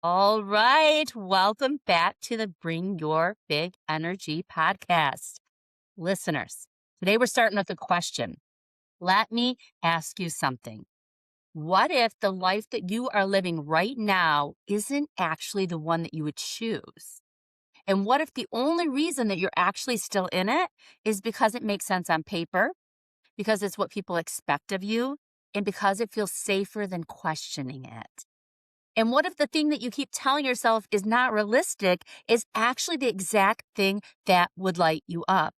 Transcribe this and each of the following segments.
All right. Welcome back to the Bring Your Big Energy podcast. Listeners, today we're starting with a question. Let me ask you something. What if the life that you are living right now isn't actually the one that you would choose? And what if the only reason that you're actually still in it is because it makes sense on paper, because it's what people expect of you, and because it feels safer than questioning it? And what if the thing that you keep telling yourself is not realistic is actually the exact thing that would light you up?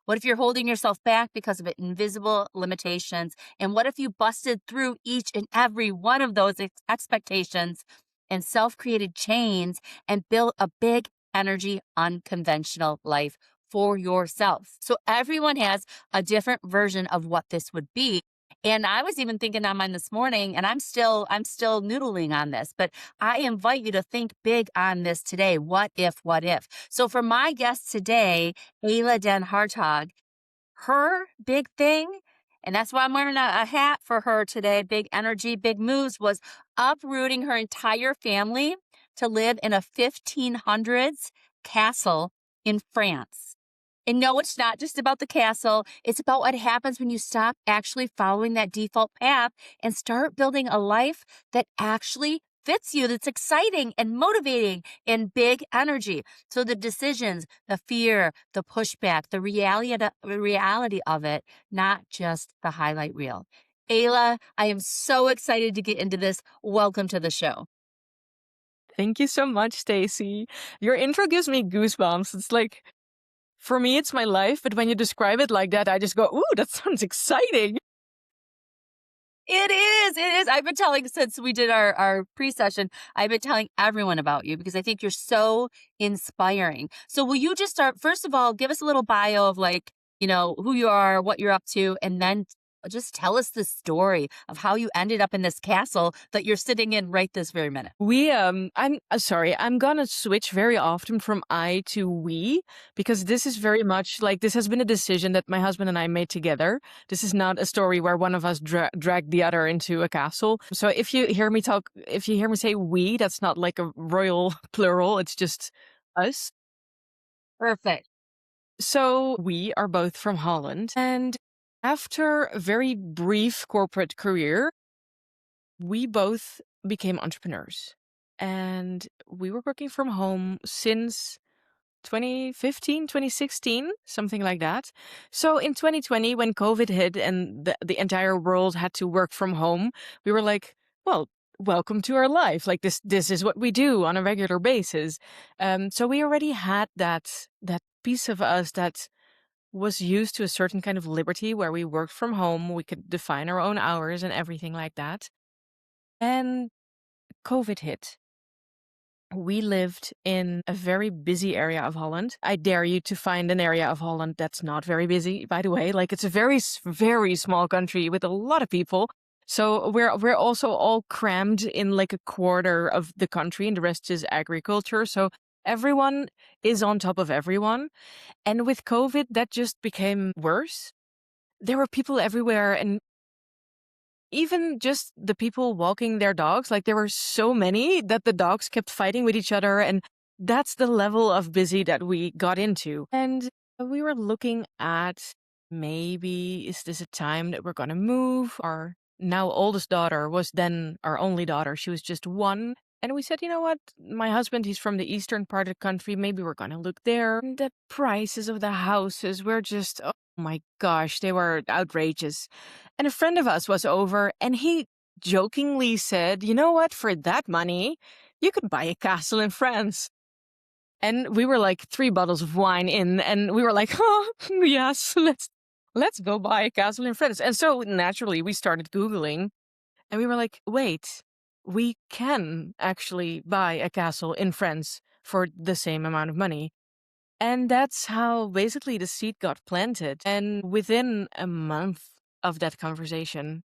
What if you're holding yourself back because of invisible limitations? And what if you busted through each and every one of those expectations and self created chains and built a big energy, unconventional life for yourself? So everyone has a different version of what this would be. And I was even thinking on mine this morning, and I'm still noodling on this, but I invite you to think big on this today. What if, what if? So for my guest today, Ayla Den Hartog, her big thing, and that's why I'm wearing a hat for her today, big energy, big moves, was uprooting her entire family to live in a 1500s castle in France. And no, it's not just about the castle. It's about what happens when you stop actually following that default path and start building a life that actually fits you, that's exciting and motivating and big energy. So the decisions, the fear, the pushback, the reality of it, not just the highlight reel. Ayla, I am so excited to get into this. Welcome to the show. Thank you so much, Stacey. Your intro gives me goosebumps. It's like, for me, it's my life, but when you describe it like that, I just go, ooh, that sounds exciting. It is. It is. I've been telling since we did our pre-session, I've been telling everyone about you because I think you're so inspiring. So will you just start, first of all, give us a little bio of who you are, what you're up to, and then just tell us the story of how you ended up in this castle that you're sitting in right this very minute. I'm sorry, I'm gonna switch very often from I to we because this is very much like this has been a decision that my husband and I made together. This is not a story where one of us dragged the other into a castle. So if you hear me say we, that's not like a royal plural, it's just us. Perfect. So we are both from Holland. And after a very brief corporate career, we both became entrepreneurs. And we were working from home since 2015, 2016, something like that. So in 2020, when COVID hit and the entire world had to work from home, we were like, well, welcome to our life. Like this is what we do on a regular basis. So we already had that piece of us that was used to a certain kind of liberty where we worked from home, we could define our own hours and everything like that. And COVID hit. We lived in a very busy area of Holland. I dare you to find an area of Holland that's not very busy, by the way. Like it's a very small country with a lot of people. So we're also all crammed in like a quarter of the country and the rest is agriculture. So everyone is on top of everyone. And with COVID, that just became worse. There were people everywhere and even just the people walking their dogs, like there were so many that the dogs kept fighting with each other. And that's the level of busy that we got into. And we were looking at maybe is this a time that we're going to move? Our now oldest daughter was then our only daughter. She was just one. And we said, you know what? My husband, he's from the eastern part of the country. Maybe we're going to look there. And the prices of the houses were just, oh my gosh, they were outrageous. And a friend of us was over and he jokingly said, you know what? For that money, you could buy a castle in France. And we were like 3 bottles of wine in and we were like, oh, yes, let's go buy a castle in France. And so naturally we started Googling and we were like, wait, we can actually buy a castle in France for the same amount of money. And that's how basically the seed got planted. And within a month of that conversation,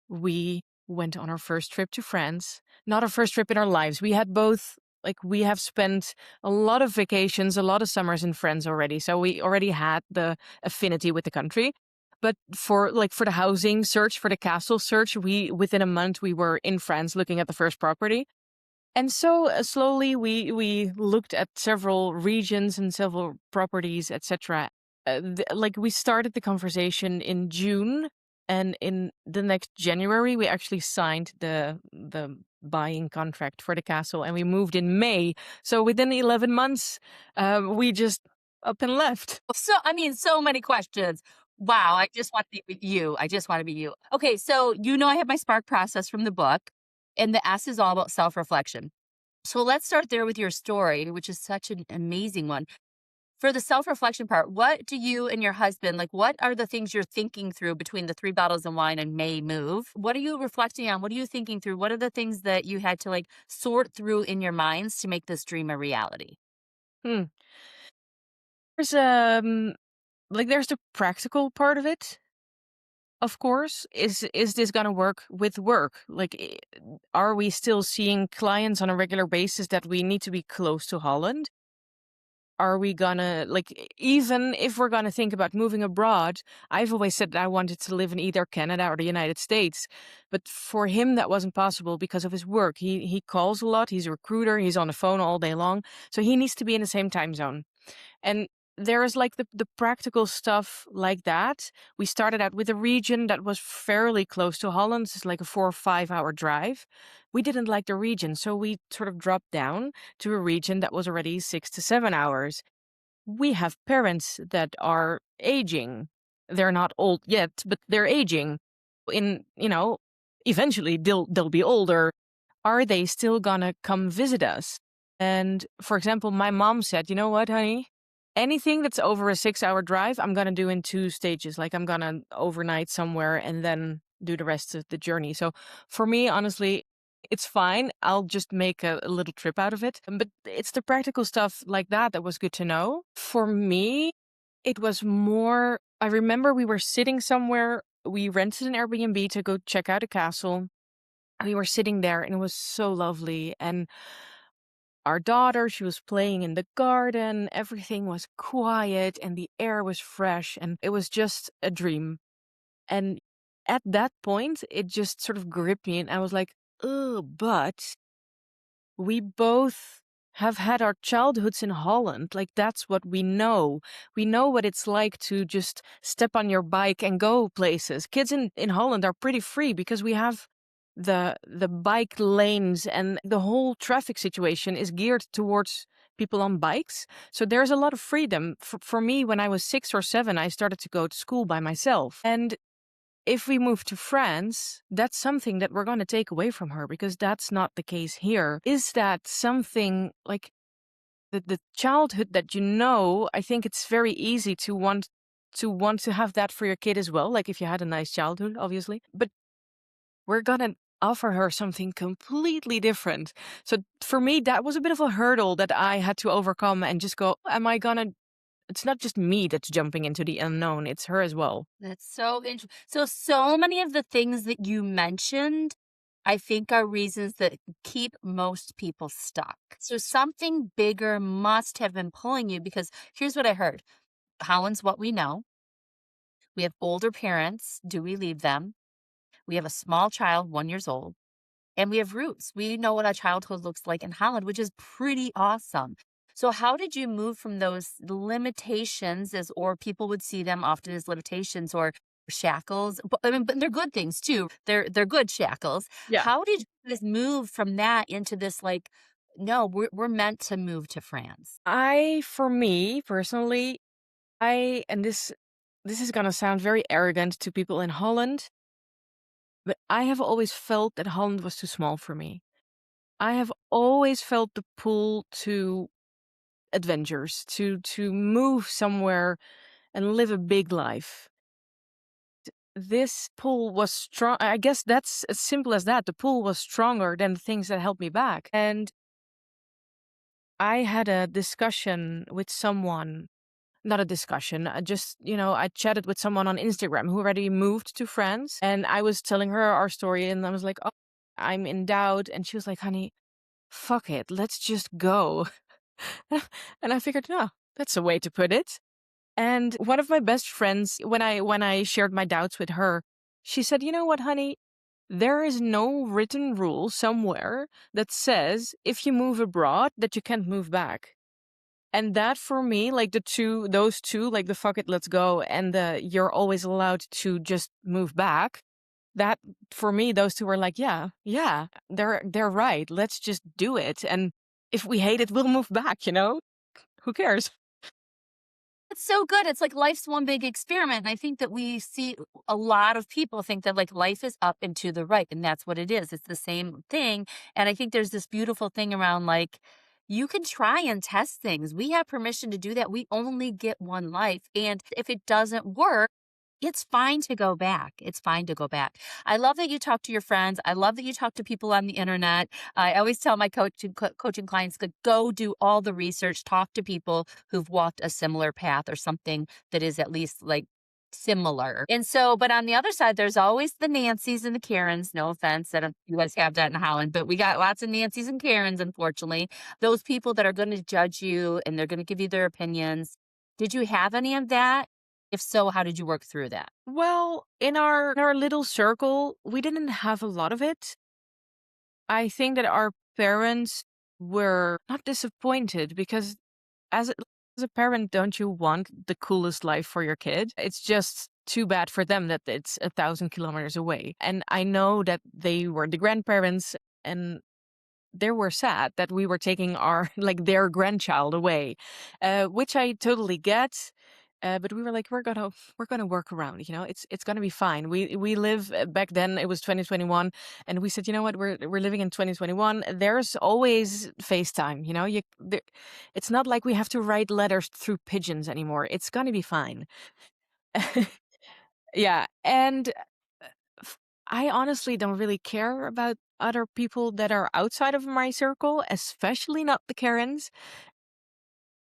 we went on our first trip to France. Not our first trip in our lives. We had both, like, we have spent a lot of vacations, a lot of summers in France already. So we already had the affinity with the country. But for the housing search, for the castle search, within a month we were in France looking at the first property. And so slowly we looked at several regions and several properties, etc. Like we started the conversation in June, and in the next January we actually signed the buying contract for the castle, and we moved in May. So within 11 months, we just up and left. So, I mean, so many questions. Wow, I just want to be you. I just want to be you. Okay, so I have my spark process from the book, and the S is all about self-reflection. So let's start there with your story, which is such an amazing one. For the self-reflection part, what do you and your husband like? What are the things you're thinking through between the 3 bottles of wine and May move? What are you reflecting on? What are you thinking through? What are the things that you had to like sort through in your minds to make this dream a reality? Hmm. There's there's the practical part of it. Of course, is this gonna work with work? Like, are we still seeing clients on a regular basis that we need to be close to Holland? Are we gonna even if we're gonna think about moving abroad, I've always said that I wanted to live in either Canada or the United States, but for him that wasn't possible because of his work. He calls a lot. He's a recruiter. He's on the phone all day long, so he needs to be in the same time zone. And there is like the practical stuff like that. We started out with a region that was fairly close to Holland. It's like a 4 or 5 hour drive. We didn't like the region, so we sort of dropped down to a region that was already 6 to 7 hours. We have parents that are aging. They're not old yet, but they're aging. Eventually they'll be older. Are they still gonna come visit us? And for example, my mom said, "You know what, honey? Anything that's over a 6 hour drive, I'm gonna do in 2 stages. Like I'm gonna overnight somewhere and then do the rest of the journey." So for me, honestly, it's fine. I'll just make a little trip out of it. But it's the practical stuff like that that was good to know. For me, it was more, I remember we were sitting somewhere. We rented an Airbnb to go check out a castle. We were sitting there and it was so lovely. And our daughter, she was playing in the garden. Everything was quiet and the air was fresh and it was just a dream. And at that point, it just sort of gripped me and I was like, oh, but we both have had our childhoods in Holland. Like that's what we know. We know what it's like to just step on your bike and go places. Kids in Holland are pretty free because we have the bike lanes and the whole traffic situation is geared towards people on bikes. So there's a lot of freedom. For me, when I was 6 or 7, I started to go to school by myself. And if we move to France, that's something that we're going to take away from her because that's not the case here. Is that something like the childhood that I think it's very easy to want to have that for your kid as well. Like if you had a nice childhood, obviously. But we're going to offer her something completely different. So for me, that was a bit of a hurdle that I had to overcome and just go, am I going to it's not just me that's jumping into the unknown, it's her as well. That's so interesting. So many of the things that you mentioned, I think are reasons that keep most people stuck. So something bigger must have been pulling you because here's what I heard. Holland's what we know. We have older parents. Do we leave them? We have a small child, 1 years old, and we have roots. We know what our childhood looks like in Holland, which is pretty awesome. So how did you move from those limitations or people would see them often as limitations or shackles? But, I mean, but they're good things too. They're good shackles. Yeah. How did you guys move from that into this like, no, we're meant to move to France? For me personally, and this is gonna sound very arrogant to people in Holland, but I have always felt that Holland was too small for me. I have always felt the pull to adventures, to move somewhere and live a big life. This pull was strong. I guess that's as simple as that. The pull was stronger than the things that held me back. And I had a discussion with someone, not a discussion, I chatted with someone on Instagram who already moved to France. And I was telling her our story and I was like, oh, I'm in doubt. And she was like, honey, fuck it. Let's just go. And I figured, no, that's a way to put it. And one of my best friends, when I shared my doubts with her, she said, "You know what, honey? There is no written rule somewhere that says if you move abroad that you can't move back. And that for me, like those two, like the fuck it, let's go, and the you're always allowed to just move back. That for me, those two were like, yeah, yeah, they're right. Let's just do it. And if we hate it, we'll move back, Who cares? It's so good. It's like life's one big experiment. And I think that we see a lot of people think that like life is up and to the right. And that's what it is. It's the same thing. And I think there's this beautiful thing around like, you can try and test things. We have permission to do that. We only get one life. And if it doesn't work, it's fine to go back. It's fine to go back. I love that you talk to your friends. I love that you talk to people on the internet. I always tell my coaching clients to go do all the research, talk to people who've walked a similar path or something that is at least like similar. And so, but on the other side, there's always the Nancys and the Karens. No offense, I don't you guys have that in Holland, but we got lots of Nancys and Karens, unfortunately. Those people that are going to judge you and they're going to give you their opinions. Did you have any of that? If so, how did you work through that? Well, in our little circle, we didn't have a lot of it. I think that our parents were not disappointed because as a parent, don't you want the coolest life for your kid? It's just too bad for them that it's 1,000 kilometers away. And I know that they were the grandparents and they were sad that we were taking our like their grandchild away, which I totally get. But we were like, we're gonna work around. It's gonna be fine. We live back then. It was 2021, and we said, you know what, we're living in 2021. There's always FaceTime. It's not like we have to write letters through pigeons anymore. It's gonna be fine. Yeah, and I honestly don't really care about other people that are outside of my circle, especially not the Karens.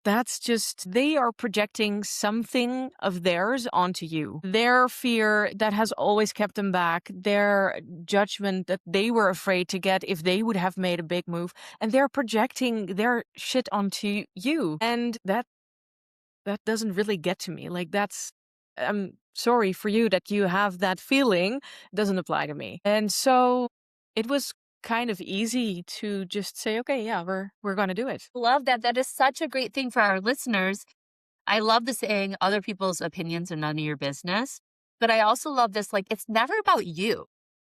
That's just, they are projecting something of theirs onto you. Their fear that has always kept them back, their judgment that they were afraid to get if they would have made a big move, and they're projecting their shit onto you. And that doesn't really get to me. Like I'm sorry for you that you have that feeling. Doesn't apply to me. And so it was kind of easy to just say, okay, yeah, we're gonna do it. Love that. That is such a great thing for our listeners. I love the saying, other people's opinions are none of your business. But I also love this, like, it's never about you.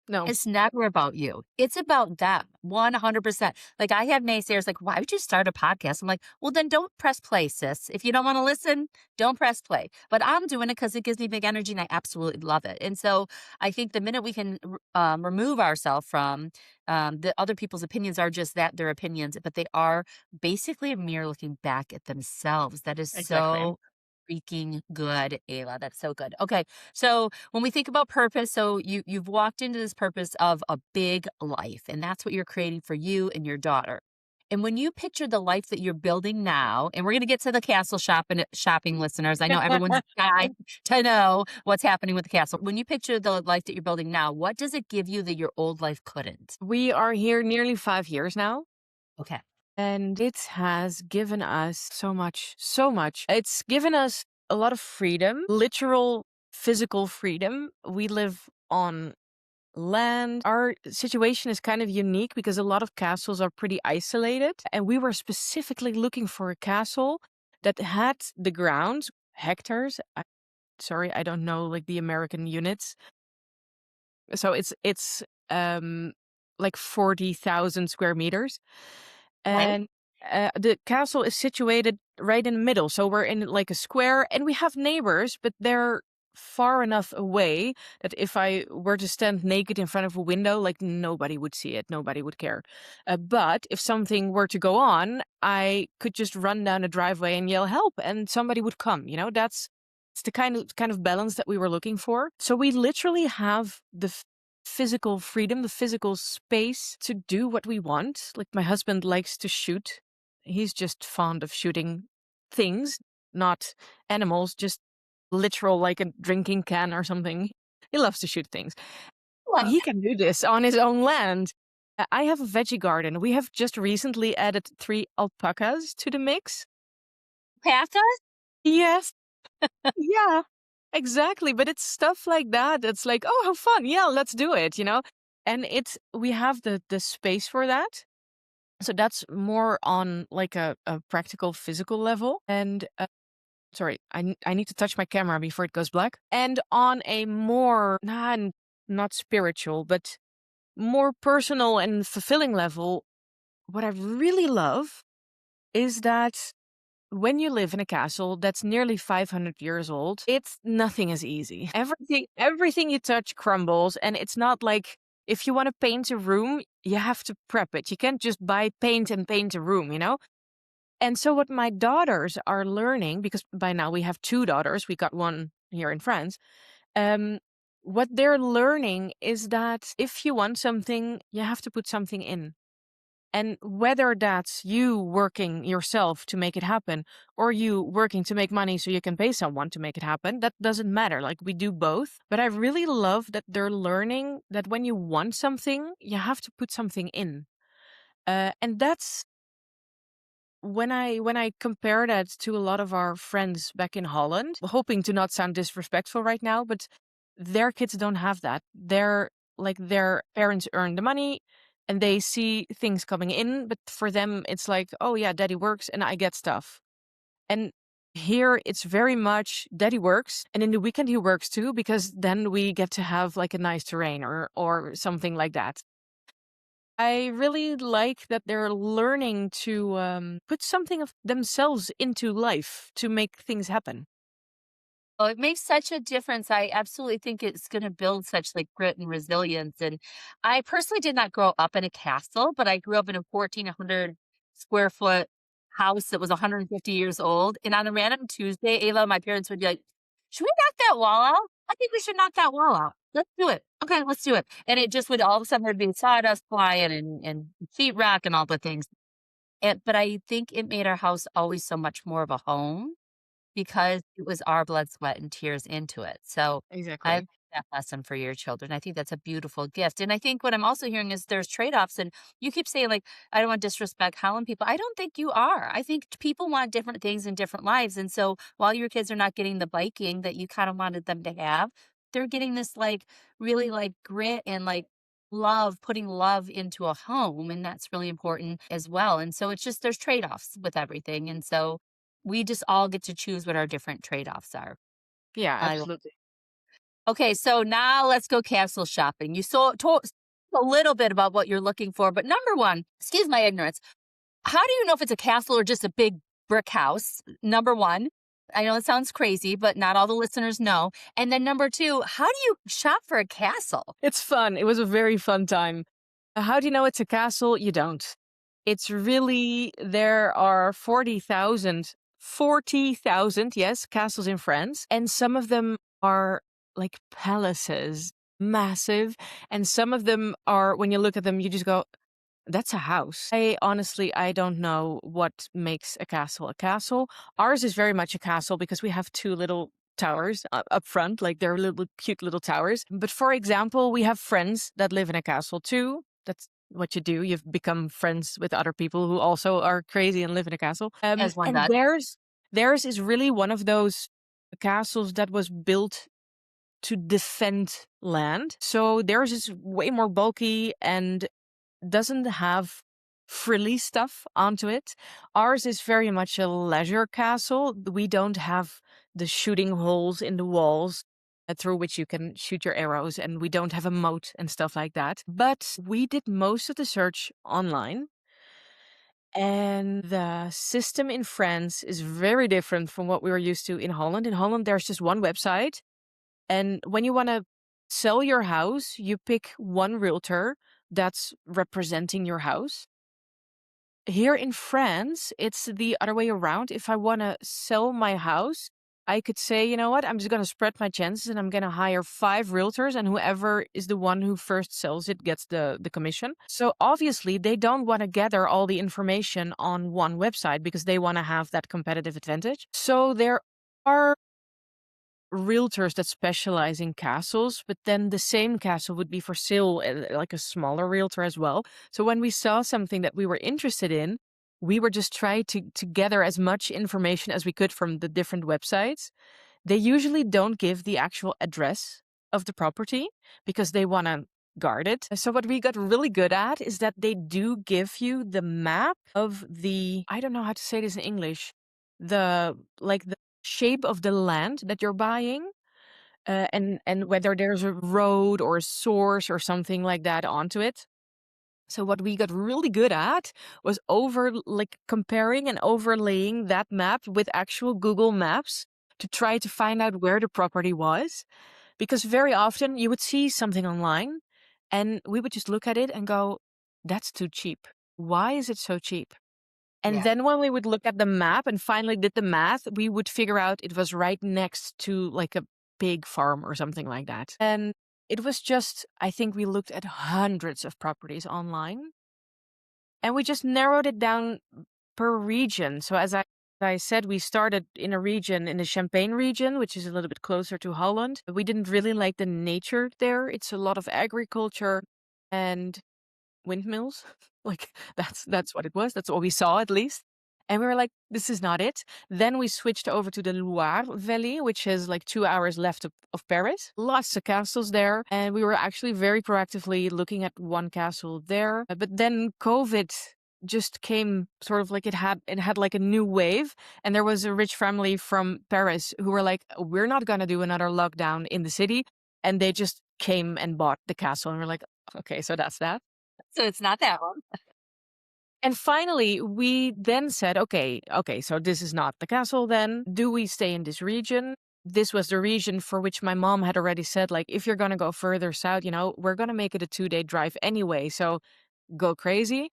No. It's never about you. It's about them, 100%. Like, I have naysayers like, why would you start a podcast? I'm like, well, then don't press play, sis. If you don't want to listen, don't press play. But I'm doing it because it gives me big energy and I absolutely love it. And so I think the minute we can remove ourselves from the other people's opinions are just that, their opinions, but they are basically a mirror looking back at themselves. That is Exactly. so freaking good, Ayla. That's so good. Okay. So when we think about purpose, so you've walked into this purpose of a big life, and that's what you're creating for you and your daughter. And when you picture the life that you're building now, and we're going to get to the castle shopping listeners. I know everyone's dying to know what's happening with the castle. When you picture the life that you're building now, what does it give you that your old life couldn't? We are here nearly 5 years now. Okay. And it has given us so much, so much. It's given us a lot of freedom, literal physical freedom. We live on land. Our situation is kind of unique because a lot of castles are pretty isolated. And we were specifically looking for a castle that had the ground, hectares. Sorry, I don't know like the American units. So it's like 40,000 square meters. Okay. And the castle is situated right in the middle. So we're in like a square and we have neighbors, but they're far enough away that if I were to stand naked in front of a window, like nobody would see it, nobody would care. But if something were to go on, I could just run down a driveway and yell help and somebody would come. That's it's the kind of balance that we were looking for. So we literally have the physical freedom, the physical space to do what we want. Like my husband likes to shoot. He's just fond of shooting things, not animals, just literal like a drinking can or something. He loves to shoot things. And Love he can do this on his own land. I have a veggie garden. We have just recently added 3 alpacas to the mix. Pathos? Yes. Yeah. Exactly. But it's stuff like that. It's like, oh, how fun. Yeah, let's do it, And we have the space for that. So that's more on like a practical physical level. And sorry, I need to touch my camera before it goes black. And on a more not spiritual, but more personal and fulfilling level, what I really love is that when you live in a castle that's nearly 500 years old, it's nothing is easy. Everything you touch crumbles, and it's not like if you want to paint a room, you have to prep it. You can't just buy paint and paint a room, you know? And so what my daughters are learning, because by now we have two daughters, we got one here in France. Um, what they're learning is that if you want something, you have to put something in. And whether that's you working yourself to make it happen or you working to make money so you can pay someone to make it happen, that doesn't matter. Like we do both. But I really love that they're learning that when you want something, you have to put something in. And that's when I compare that to a lot of our friends back in Holland, hoping to not sound disrespectful right now, but their kids don't have that. Their parents earn the money and they see things coming in, but for them it's like, oh yeah, daddy works and I get stuff. And here it's very much daddy works and in the weekend he works too, because then we get to have like a nice terrain or something like that. I really like that they're learning to put something of themselves into life to make things happen. Oh, it makes such a difference. I absolutely think it's gonna build such, like, grit and resilience, and I personally did not grow up in a castle, but I grew up in a 1,400 square foot house that was 150 years old, and on a random Tuesday, Ayla, my parents would be like, "Should we knock that wall out? I think we should knock that wall out. Let's do it. Okay, let's do it." And it just would all of a sudden there'd be sawdust flying and sheetrock and all the things, but I think it made our house always so much more of a home because it was our blood, sweat, and tears into it. So I like Exactly. that lesson for your children. I think that's a beautiful gift. And I think what I'm also hearing is there's trade-offs. And you keep saying, like, I don't want to disrespect Holland people. I don't think you are. I think people want different things in different lives. And so while your kids are not getting the biking that you kind of wanted them to have, they're getting this like really like grit and like love, putting love into a home. And that's really important as well. And so it's just there's trade-offs with everything. And so we just all get to choose what our different trade-offs are. Yeah, I lo absolutely. Okay, so now let's go castle shopping. You told a little bit about what you're looking for, but number 1, excuse my ignorance, how do you know if it's a castle or just a big brick house? Number 1. I know it sounds crazy, but not all the listeners know. And then number 2, how do you shop for a castle? It's fun. It was a very fun time. How do you know it's a castle? You don't. It's really, there are 40,000, yes, castles in France. And some of them are like palaces, massive. And some of them are, when you look at them, you just go, that's a house. I don't know what makes a castle a castle. Ours is very much a castle because we have two little towers up front, like they're little cute little towers. But for example, we have friends that live in a castle too. That's what you do. You've become friends with other people who also are crazy and live in a castle. As one And does. theirs is really one of those castles that was built to defend land. So theirs is way more bulky and doesn't have frilly stuff onto it. Ours is very much a leisure castle. We don't have the shooting holes in the walls through which you can shoot your arrows, and we don't have a moat and stuff like that. But we did most of the search online. And the system in France is very different from what we were used to in Holland. In Holland, there's just one website. And when you want to sell your house, you pick one realtor that's representing your house. Here in France, it's the other way around. If I want to sell my house, I could say, you know what, I'm just going to spread my chances and I'm going to hire 5 realtors, and whoever is the one who first sells it gets the commission. So obviously, they don't want to gather all the information on one website because they want to have that competitive advantage. So there are realtors that specialize in castles, but then the same castle would be for sale at like a smaller realtor as well. So when we saw something that we were interested in, we were just trying to gather as much information as we could from the different websites. They usually don't give the actual address of the property because they want to guarded. So what we got really good at is that they do give you the map of the, I don't know how to say this in English, the shape of the land that you're buying. And whether there's a road or a source or something like that onto it. So what we got really good at was comparing and overlaying that map with actual Google Maps to try to find out where the property was. Because very often you would see something online and we would just look at it and go, that's too cheap. Why is it so cheap? And Yeah. then when we would look at the map and finally did the math, we would figure out it was right next to like a pig farm or something like that. And it was just, I think we looked at hundreds of properties online and we just narrowed it down per region. So as I said, we started in a region in the Champagne region, which is a little bit closer to Holland. We didn't really like the nature there. It's a lot of agriculture and windmills. Like that's what it was. That's what we saw at least. And we were like, this is not it. Then we switched over to the Loire Valley, which is like 2 hours left of Paris. Lots of castles there. And we were actually very proactively looking at one castle there. But then COVID just came sort of like it had like a new wave. And there was a rich family from Paris who were like, we're not gonna do another lockdown in the city. And they just came and bought the castle. And we're like, okay, so that's that. So it's not that one. And finally, we then said, okay, so this is not the castle then. Do we stay in this region? This was the region for which my mom had already said, like, if you're going to go further south, we're going to make it a 2-day drive anyway. So go crazy.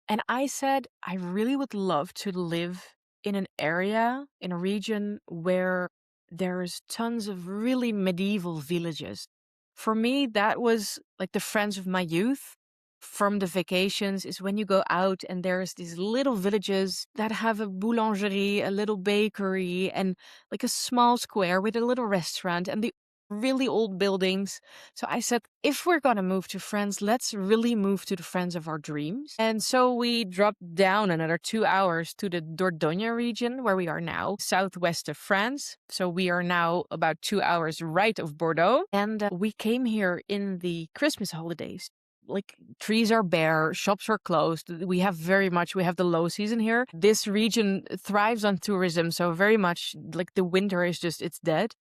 And I said, I really would love to live in an area, in a region where there's tons of really medieval villages. For me, that was like the friends of my youth from the vacations is when you go out and there's these little villages that have a boulangerie, a little bakery, and like a small square with a little restaurant and the really old buildings. So I said, if we're going to move to France, let's really move to the France of our dreams. And so we dropped down another 2 hours to the Dordogne region where we are now, southwest of France. So we are now about 2 hours right of Bordeaux. And we came here in the Christmas holidays. Like trees are bare, shops are closed. We have the low season here. This region thrives on tourism. So very much like the winter is just, it's dead.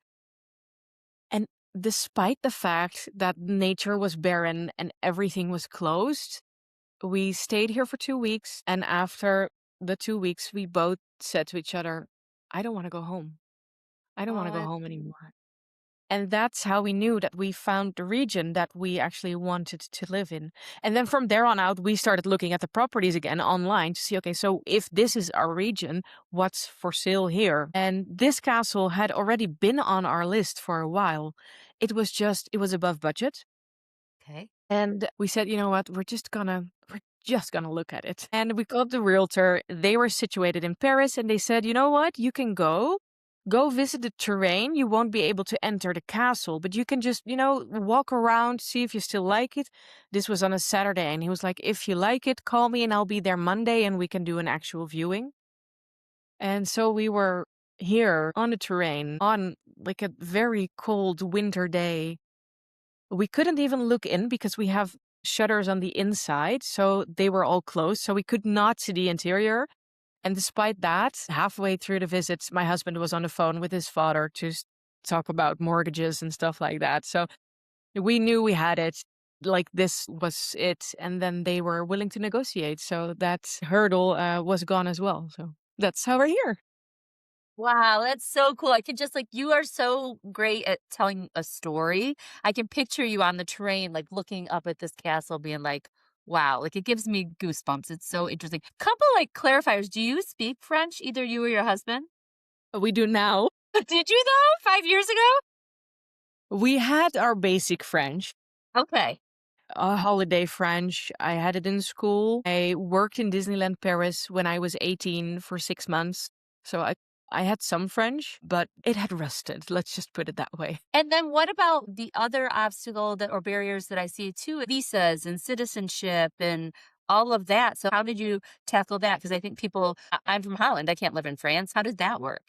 And despite the fact that nature was barren and everything was closed, we stayed here for 2 weeks. And after the 2 weeks, we both said to each other, I don't want to go home. I don't want to Oh, go home anymore. And that's how we knew that we found the region that we actually wanted to live in. And then from there on out, we started looking at the properties again online to see, okay, so if this is our region, what's for sale here? And this castle had already been on our list for a while. It was above budget. okay. And we said, you know what, we're just gonna look at it. And we called the realtor. They were situated in Paris and they said, you know what, you can go visit the terrain. You won't be able to enter the castle, but you can just, walk around, see if you still like it. This was on a Saturday and he was like, if you like it, call me and I'll be there Monday and we can do an actual viewing. And so we were here on the terrain on like a very cold winter day. We couldn't even look in because we have shutters on the inside, so they were all closed, so we could not see the interior. And despite that, halfway through the visits, my husband was on the phone with his father to talk about mortgages and stuff like that. So we knew we had it, like this was it. And then they were willing to negotiate. So that hurdle was gone as well. So that's how we're here. Wow, that's so cool. I can just like you are so great at telling a story. I can picture you on the train, like looking up at this castle, being like, wow, like it gives me goosebumps. It's so interesting. Couple like clarifiers. Do you speak French, either you or your husband? We do now. Did you though, 5 years ago? We had our basic French. Okay. Holiday French. I had it in school. I worked in Disneyland Paris when I was 18 for 6 months. So I had some French, but it had rusted. Let's just put it that way. And then what about the other obstacle that or barriers that I see too? Visas and citizenship and all of that. So how did you tackle that? Because I think I'm from Holland. I can't live in France. How did that work?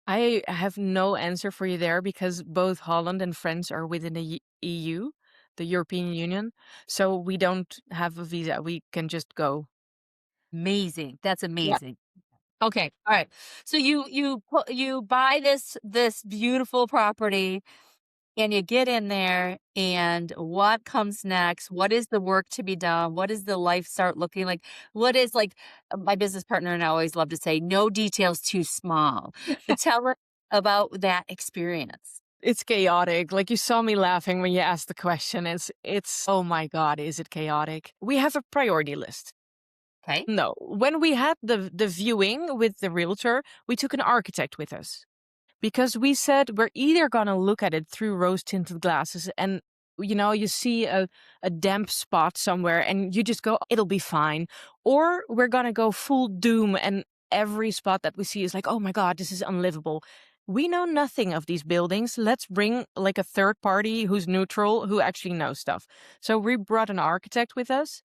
I have no answer for you there because both Holland and France are within the EU. the European Union. So we don't have a visa. We can just go. Amazing. That's Yeah. amazing. Okay. All right. So you buy this beautiful property and you get in there and what comes next? What is the work to be done? What does the life start looking like? What is like my business partner and I always love to say no details too small. But tell us about that experience. It's chaotic. Like you saw me laughing when you asked the question. It's oh my God, is it chaotic? We have a priority list. Okay. No. When we had the viewing with the realtor, we took an architect with us because we said we're either going to look at it through rose tinted glasses and you see a damp spot somewhere and you just go it'll be fine, or we're going to go full doom and every spot that we see is like, oh my God, this is unlivable. We know nothing of these buildings. Let's bring like a third party who's neutral, who actually knows stuff. So we brought an architect with us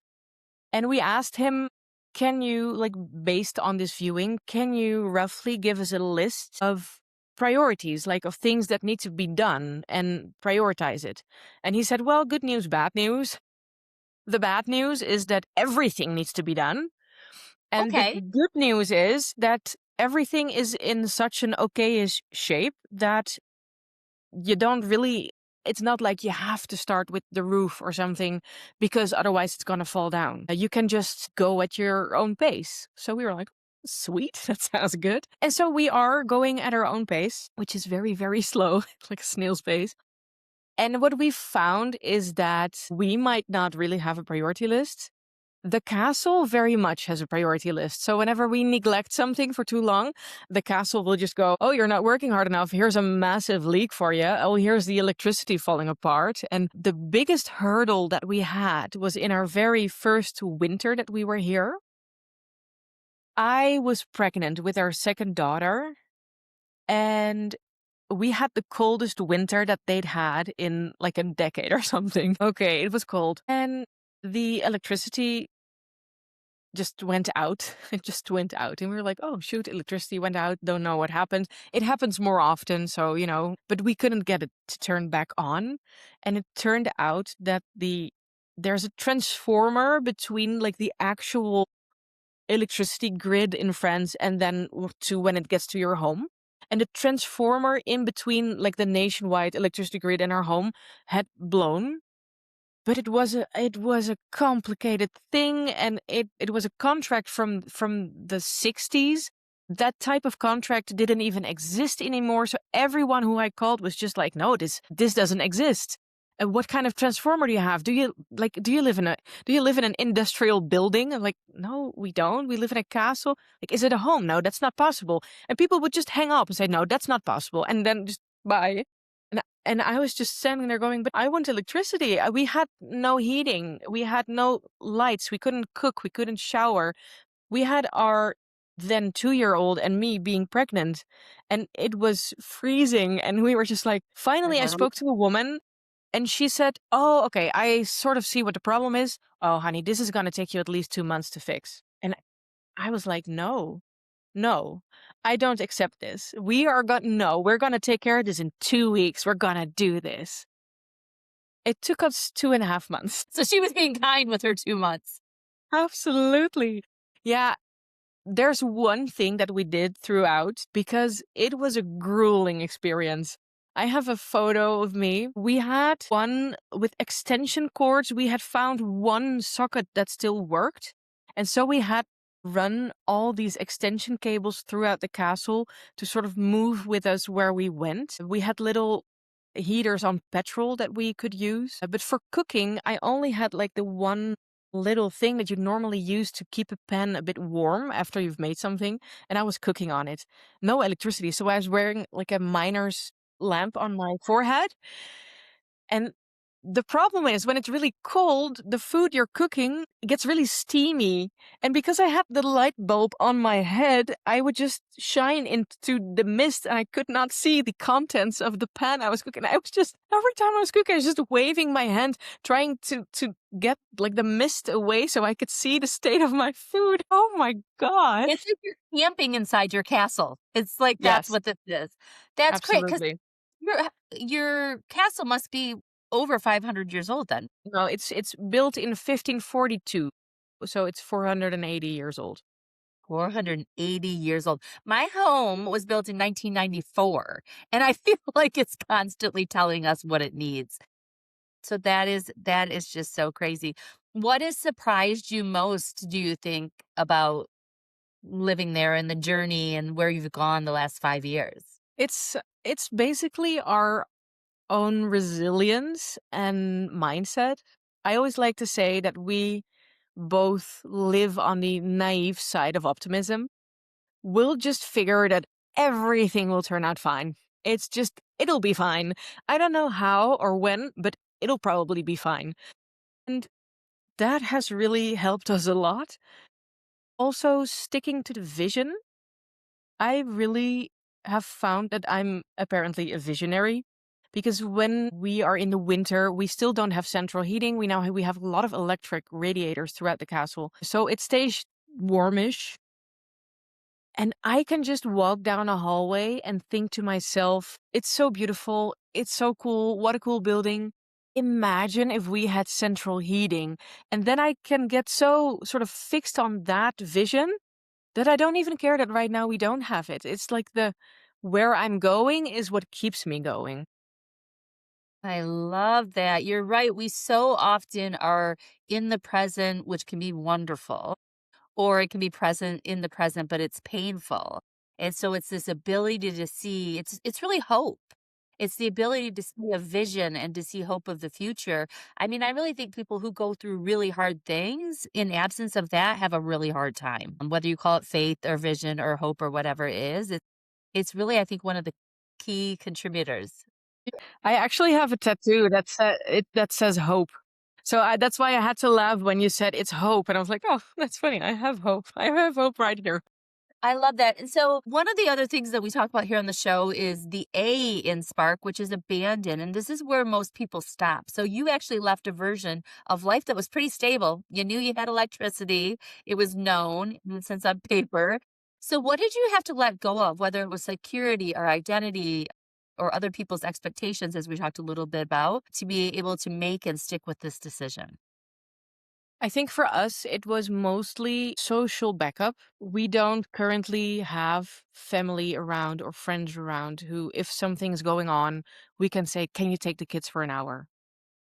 and we asked him, can you, like, based on this viewing, can you roughly give us a list of priorities, like of things that need to be done and prioritize it? And he said, well, good news, bad news. The bad news is that everything needs to be done. And the Okay. good news is that everything is in such an okayish shape that you don't really it's not like you have to start with the roof or something because otherwise it's going to fall down. You can just go at your own pace. So we were like, sweet, that sounds good. And so we are going at our own pace, which is very, very slow, like a snail's pace. And what we found is that we might not really have a priority list. The castle very much has a priority list. So whenever we neglect something for too long, the castle will just go, oh, you're not working hard enough. Here's a massive leak for you. Oh, here's the electricity falling apart. And the biggest hurdle that we had was in our very first winter that we were here. I was pregnant with our second daughter, and we had the coldest winter that they'd had in like a decade or something. Okay, it was cold. And the electricity just went out. It just went out. And we were like, oh, shoot, electricity went out. Don't know what happened. It happens more often. So, but we couldn't get it to turn back on. And it turned out that there's a transformer between like the actual electricity grid in France and then to when it gets to your home. And the transformer in between like the nationwide electricity grid and our home had blown, but it was a complicated thing, and it was a contract from the 60s. That type of contract didn't even exist anymore. So everyone who I called was just like, no, this doesn't exist. And what kind of transformer do you have? Do you live in an industrial building? I'm like, no, we don't. We live in a castle. Like, is it a home? No, that's not possible. And people would just hang up and say, no, that's not possible. And then just bye. And I was just standing there going, but I want electricity. We had no heating. We had no lights. We couldn't cook. We couldn't shower. We had our then 2-year-old and me being pregnant, and it was freezing. And we were just like, finally, I spoke to a woman and she said, oh, okay, I sort of see what the problem is. Oh, honey, this is going to take you at least 2 months to fix. And I was like, no. No, I don't accept this. We're gonna take care of this in 2 weeks. We're gonna do this. It took us 2.5 months. So she was being kind with her 2 months. Absolutely. Yeah, there's one thing that we did throughout because it was a grueling experience. I have a photo of me. We had one with extension cords. We had found one socket that still worked. And so we had run all these extension cables throughout the castle to sort of move with us where we went. We had little heaters on petrol that we could use. But for cooking, I only had like the one little thing that you normally use to keep a pan a bit warm after you've made something. And I was cooking on it. No electricity. So I was wearing like a miner's lamp on my forehead. And the problem is when it's really cold, the food you're cooking gets really steamy. And because I had the light bulb on my head, I would just shine into the mist and I could not see the contents of the pan I was cooking. I was just, every time I was cooking, I was just waving my hand, trying to get like the mist away so I could see the state of my food. Oh my God. It's like you're camping inside your castle. It's like that's Yes, what this is. That's great because absolutely. your castle must be over 500 years old then. No, it's built in 1542, so it's 480 years old. 480 years old. My home was built in 1994, and I feel like it's constantly telling us what it needs. So that is just so crazy. What has surprised you most, do you think, about living there and the journey and where you've gone the last 5 years? It's basically our own resilience and mindset. I always like to say that we both live on the naive side of optimism. We'll just figure that everything will turn out fine. It'll be fine. I don't know how or when, but it'll probably be fine. And that has really helped us a lot. Also, sticking to the vision. I really have found that I'm apparently a visionary because when we are in the winter, we still don't have central heating. We have a lot of electric radiators throughout the castle. So it stays warmish. And I can just walk down a hallway and think to myself, it's so beautiful. It's so cool. What a cool building. Imagine if we had central heating. And then I can get so sort of fixed on that vision that I don't even care that right now we don't have it. It's like the where I'm going is what keeps me going. I love that. You're right. We so often are in the present, which can be wonderful, or it can be present in the present, but it's painful. And so it's this ability to see, it's really hope. It's the ability to see a vision and to see hope of the future. I mean, I really think people who go through really hard things in absence of that have a really hard time. Whether you call it faith or vision or hope or whatever it is, it's really, I think, one of the key contributors. I actually have a tattoo that says hope. So that's why I had to laugh when you said it's hope, and I was like, oh, that's funny. I have hope. I have hope right here. I love that. And so, one of the other things that we talk about here on the show is the A in Spark, which is abandon. And this is where most people stop. So, you actually left a version of life that was pretty stable. You knew you had electricity, it was known in a sense on paper. So, what did you have to let go of, whether it was security or identity or other people's expectations, as we talked a little bit about, to be able to make and stick with this decision? I think for us, it was mostly social backup. We don't currently have family around or friends around who, if something's going on, we can say, can you take the kids for an hour?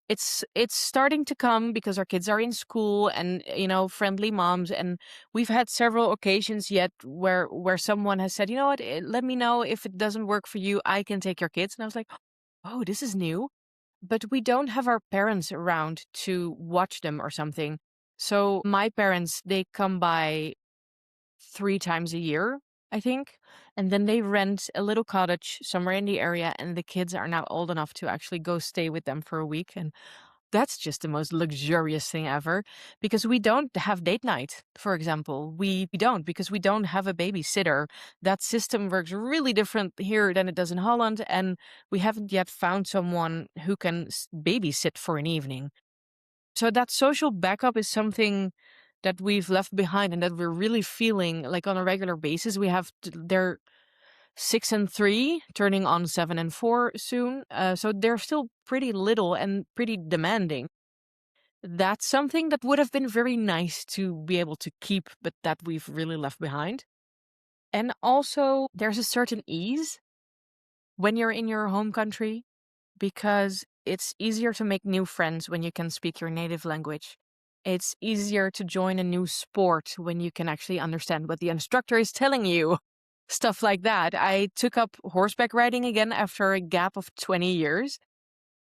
It's starting to come because our kids are in school and friendly moms, and we've had several occasions yet where someone has said, you know what, let me know if it doesn't work for you, I can take your kids. And I was like, oh, this is new. But we don't have our parents around to watch them or something. So my parents, they come by 3 times a year, I think. And then they rent a little cottage somewhere in the area, and the kids are now old enough to actually go stay with them for a week. And that's just the most luxurious thing ever because we don't have date night, for example. We don't because we don't have a babysitter. That system works really different here than it does in Holland. And we haven't yet found someone who can babysit for an evening. So that social backup is something that we've left behind and that we're really feeling like on a regular basis. They're 6 and 3, turning on 7 and 4 soon. So they're still pretty little and pretty demanding. That's something that would have been very nice to be able to keep, but that we've really left behind. And also, there's a certain ease when you're in your home country because it's easier to make new friends when you can speak your native language. It's easier to join a new sport when you can actually understand what the instructor is telling you. Stuff like that. I took up horseback riding again after a gap of 20 years,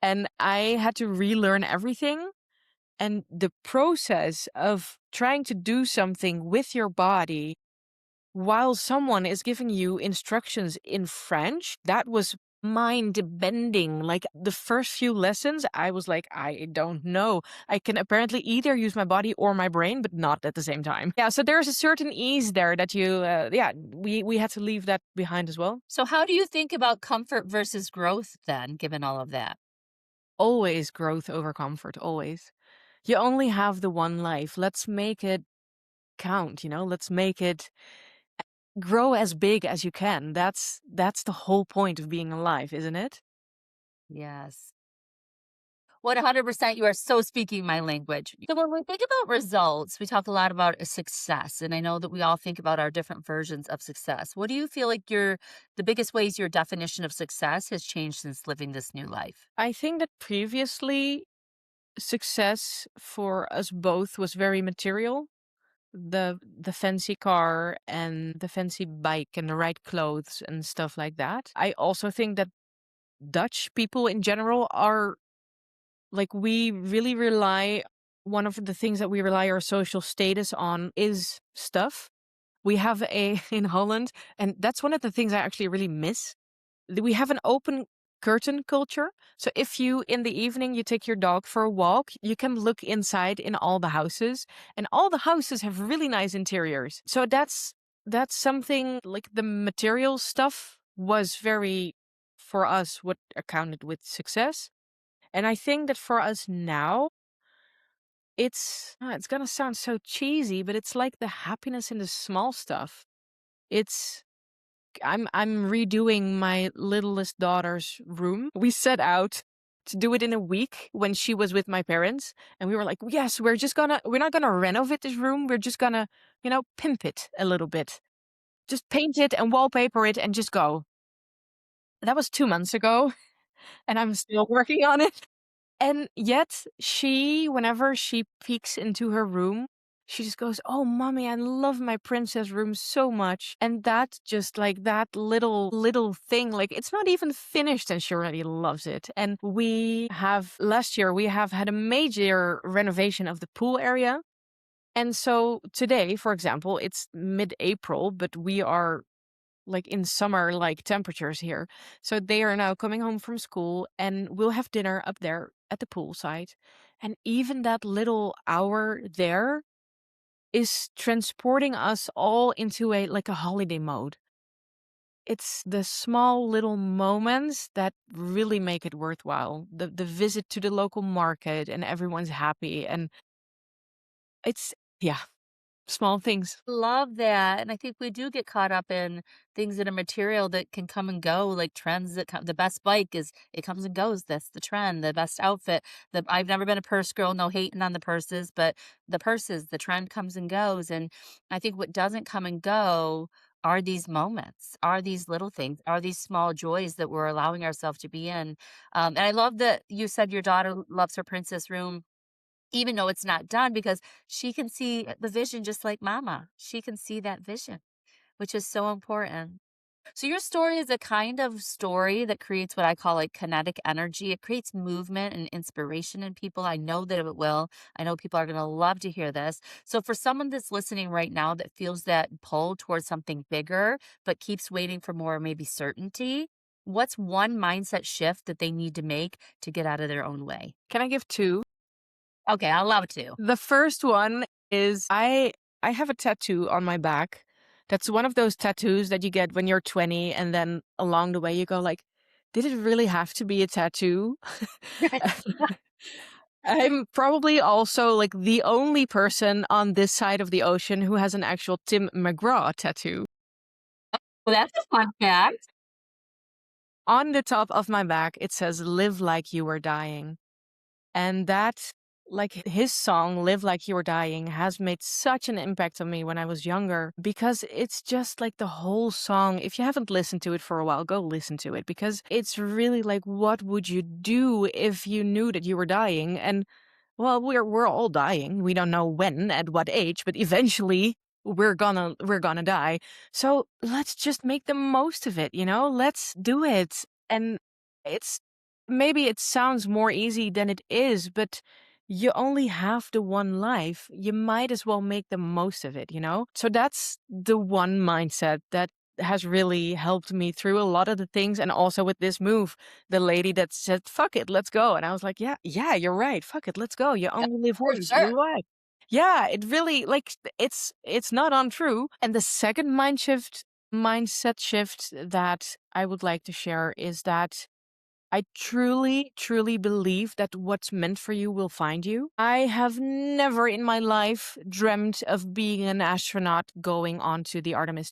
and I had to relearn everything. And the process of trying to do something with your body while someone is giving you instructions in French, that was mind bending. Like the first few lessons, I was like, I don't know. I can apparently either use my body or my brain, but not at the same time. Yeah, so there's a certain ease there that we had to leave that behind as well. So, how do you think about comfort versus growth then, given all of that? Always growth over comfort, always. You only have the one life. Let's make it count, Let's make it grow as big as you can. That's the whole point of being alive, isn't it? Yes. 100%, you are so speaking my language. So when we think about results, we talk a lot about success, and I know that we all think about our different versions of success. What do you feel like the biggest ways your definition of success has changed since living this new life? I think that previously success for us both was very material. The fancy car and the fancy bike and the right clothes and stuff like that. I also think that Dutch people in general are like we really rely one of the things that we rely our social status on is stuff. We have a in Holland, and that's one of the things I actually really miss. We have an open curtain culture. So if you in the evening you take your dog for a walk, you can look inside in all the houses, and all the houses have really nice interiors. So that's something like the material stuff was very for us what accounted with success. And I think that for us now, it's gonna sound so cheesy, but it's like the happiness in the small stuff. It's I'm redoing my littlest daughter's room. We set out to do it in a week when she was with my parents, and we were like, "Yes, we're not gonna renovate this room. We're just gonna, pimp it a little bit. Just paint it and wallpaper it and just go." That was 2 months ago, and I'm still working on it. And yet whenever she peeks into her room, she just goes, "Oh, mommy, I love my princess room so much." And that just like that little thing, like it's not even finished and she already loves it. And last year, we have had a major renovation of the pool area. And so today, for example, it's mid-April, but we are like in summer like temperatures here. So they are now coming home from school and we'll have dinner up there at the poolside. And even that little hour there is transporting us all into a holiday mode. It's the small little moments that really make it worthwhile. The visit to the local market and everyone's happy and it's yeah, small things. Love that. And I think we do get caught up in things that are material that can come and go, like trends that come. The best bike is it comes and goes. That's the trend. The best outfit. I've never been a purse girl, no hating on the purses, but the purses, the trend comes and goes. And I think what doesn't come and go are these moments, are these little things, are these small joys that we're allowing ourselves to be in. And I love that you said your daughter loves her princess room even though it's not done because she can see the vision just like mama. She can see that vision, which is so important. So your story is a kind of story that creates what I call like kinetic energy. It creates movement and inspiration in people. I know that it will. I know people are going to love to hear this. So for someone that's listening right now that feels that pull towards something bigger but keeps waiting for more maybe certainty, what's one mindset shift that they need to make to get out of their own way? Can I give two? Okay, I love to. The first one is I have a tattoo on my back. That's one of those tattoos that you get when you're 20 and then along the way you go like, did it really have to be a tattoo? I'm probably also like the only person on this side of the ocean who has an actual Tim McGraw tattoo. Well, that's a fun fact. On the top of my back, it says, "Live like you were dying." And that, like his song, Live Like You Were Dying, has made such an impact on me when I was younger because it's just like the whole song. If you haven't listened to it for a while, go listen to it because it's really like, what would you do if you knew that you were dying? And well, we're all dying. We don't know when, at what age, but eventually we're gonna die. So let's just make the most of it, Let's do it. And it's maybe it sounds more easy than it is, but you only have the one life. You might as well make the most of it? So that's the one mindset that has really helped me through a lot of the things. And also with this move, the lady that said, "Fuck it, let's go." And I was like, yeah, yeah, you're right. Fuck it, let's go. You Yep, only live for once. sure. You're right. Yeah, it really like it's not untrue. And the second mindset shift that I would like to share is that I truly, truly believe that what's meant for you will find you. I have never in my life dreamt of being an astronaut going onto the Artemis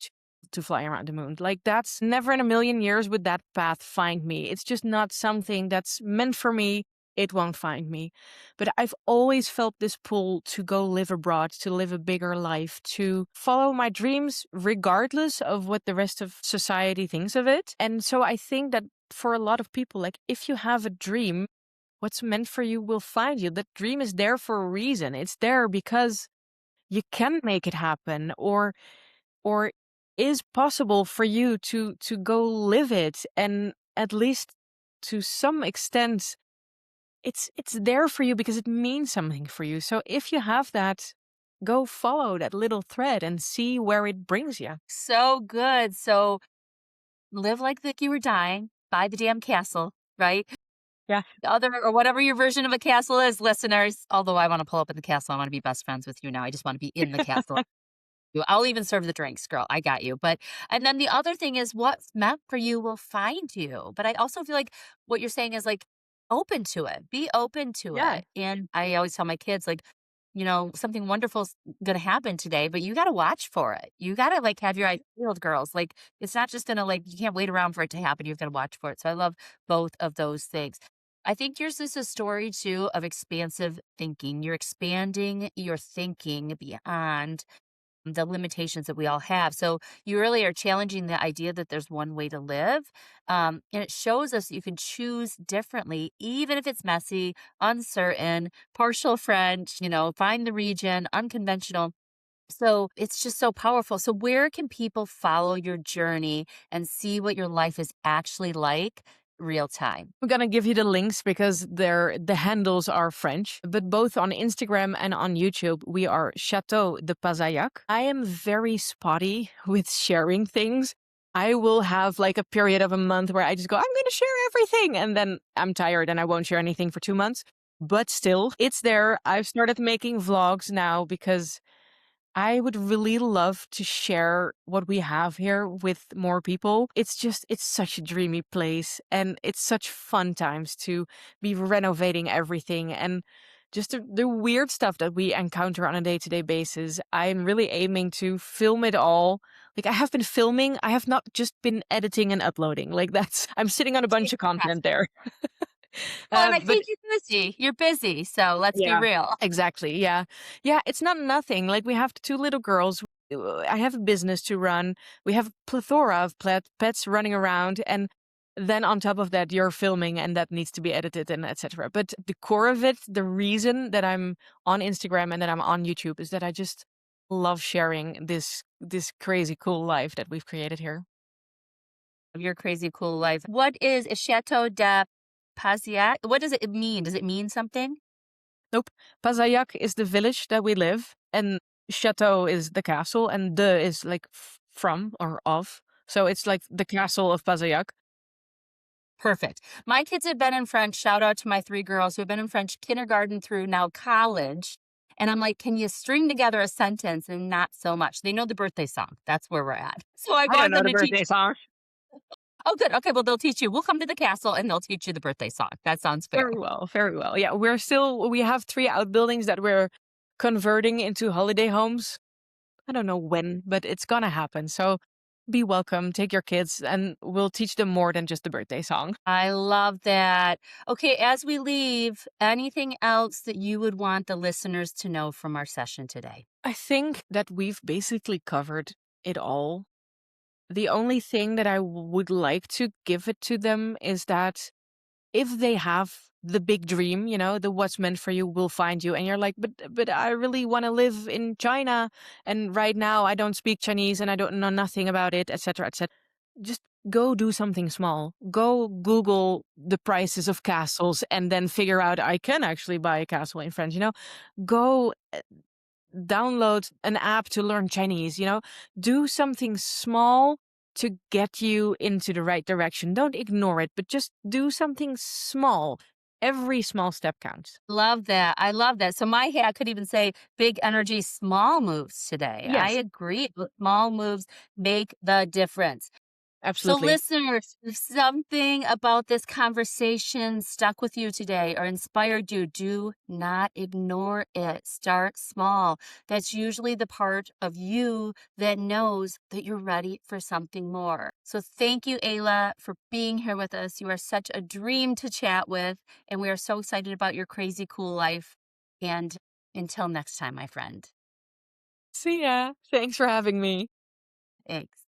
to fly around the moon. Like, that's never in a million years would that path find me. It's just not something that's meant for me. it won't find me. But I've always felt this pull to go live abroad, to live a bigger life, to follow my dreams, regardless of what the rest of society thinks of it. And so I think that for a lot of people, like if you have a dream, what's meant for you will find you. That dream is there for a reason. It's there because you can make it happen, or is possible for you to go live it. And at least to some extent, it's there for you because it means something for you. So if you have that, go follow that little thread and see where it brings you. So good. So live like you were dying, buy the damn castle, right? Yeah. The other or whatever your version of a castle is, listeners. Although I want to pull up in the castle, I want to be best friends with you now. I just want to be in the castle. I'll even serve the drinks, girl. I got you. But and then the other thing is what's meant for you will find you. But I also feel like what you're saying is like open to it. Be open to Yeah. it. And I always tell my kids like, something wonderful's gonna happen today, but you gotta watch for it. You gotta like have your eyes peeled, girls. Like it's not just gonna like you can't wait around for it to happen. You've got to watch for it. So I love both of those things. I think yours is a story too of expansive thinking. You're expanding your thinking beyond the limitations that we all have. So you really are challenging the idea that there's one way to live. And it shows us you can choose differently, even if it's messy, uncertain, partial French, find the region, unconventional. So it's just so powerful. So, where can people follow your journey and see what your life is actually like real time? I'm gonna give you the links because the handles are French, but both on Instagram and on YouTube, we are Chateau de Pazayac. I am very spotty with sharing things. I will have like a period of a month where I just go, I'm gonna share everything, and then I'm tired and I won't share anything for 2 months. But still, it's there. I've started making vlogs now because I would really love to share what we have here with more people. It's such a dreamy place and it's such fun times to be renovating everything and just the weird stuff that we encounter on a day to day basis. I'm really aiming to film it all. Like I have been filming, I have not just been editing and uploading. Like I'm sitting on a bunch Take of the press. content there. Well, and I But think you're busy. You're busy. So let's be yeah, real. exactly. Yeah. Yeah, it's not nothing. Like we have two little girls. I have a business to run. We have a plethora of pets running around, and then on top of that you're filming and that needs to be edited and etc. But the core of it, the reason that I'm on Instagram and that I'm on YouTube is that I just love sharing this crazy cool life that we've created here. Of your crazy cool life. What is a Chateau de Paziac? What does it mean? Does it mean something? Nope. Pazayak is the village that we live, and chateau is the castle, and de is like from or of. So it's like the castle of Pazayak. Perfect. My kids have been in French. Shout out to my three girls who have been in French kindergarten through now college. And I'm like, can you string together a sentence and not so much? They know the birthday song. That's where we're at. So I I don't want know them the to teach. birthday song. Oh, good. Okay. Well, they'll teach you. We'll come to the castle and they'll teach you the birthday song. That sounds fair. Very well, very well. Yeah, we have 3 outbuildings that we're converting into holiday homes. I don't know when, but it's gonna happen. So be welcome, take your kids, and we'll teach them more than just the birthday song. I love that. Okay. As we leave, anything else that you would want the listeners to know from our session today? I think that we've basically covered it all. The only thing that I would like to give it to them is that if they have the big dream, the what's meant for you will find you, and you're like, but I really want to live in China, and right now I don't speak Chinese and I don't know nothing about it, etc., etc. Just go do something small. Go Google the prices of castles and then figure out I can actually buy a castle in France. Go download an app to learn Chinese, do something small to get you into the right direction. Don't ignore it, but just do something small. Every small step counts. Love that. I love that. So my hat could even say big energy, small moves today. I Yes. agree. Small moves make the difference. So, Absolutely. listeners, if something about this conversation stuck with you today or inspired you, do not ignore it. Start small. That's usually the part of you that knows that you're ready for something more. So, thank you, Ayla, for being here with us. You are such a dream to chat with, and we are so excited about your crazy cool life. And until next time, my friend. See ya. Thanks for having me. Thanks.